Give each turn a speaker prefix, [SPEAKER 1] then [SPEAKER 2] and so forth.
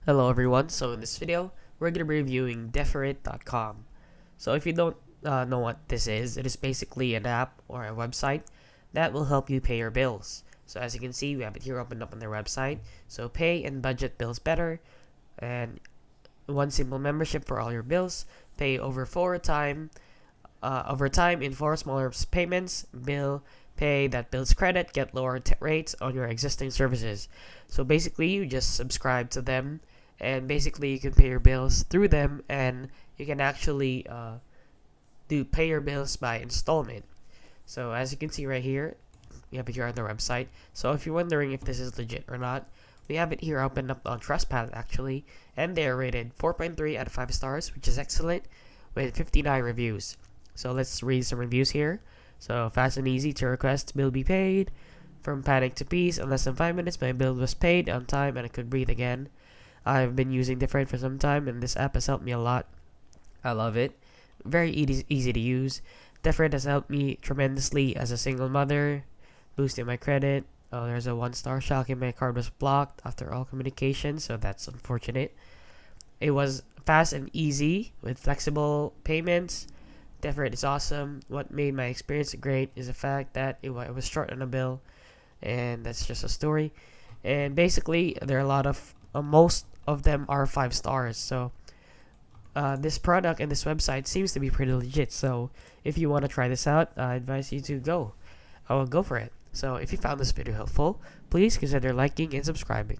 [SPEAKER 1] Hello everyone, so in this video, we're going to be reviewing Deferit.com. So if you don't know what this is, it is basically an app or a website that will help you pay your bills. So as you can see, we have it here opened up on their website. So pay and budget bills better, and one simple membership for all your bills. Pay over time in 4 smaller payments. Bill pay that builds credit, get lower rates on your existing services. So basically, you just subscribe to them, and basically you can pay your bills through them, and you can actually do pay your bills by installment. So as you can see right here, we have it here on their website. So if you're wondering if this is legit or not, we have it here opened up on Trustpilot actually, and they are rated 4.3 out of 5 stars, which is excellent, with 59 reviews. So let's read some reviews here. So fast and easy to request bill be paid. From panic to peace, in less than 5 minutes my bill was paid on time and I could breathe again. I've been using Deferit for some time and this app has helped me a lot. I love it. Very easy to use. Deferit has helped me tremendously as a single mother, boosting my credit. Oh, there's a 1-star shocking my card was blocked after all communication, so that's unfortunate. It was fast and easy with flexible payments. Deferit is awesome. What made my experience great is the fact that it was short on a bill, and that's just a story. And basically, there are a lot of most of them are 5 stars. So this product and this website seems to be pretty legit. So if you want to try this out, I advise you to go for it. So if you found this video helpful, please consider liking and subscribing.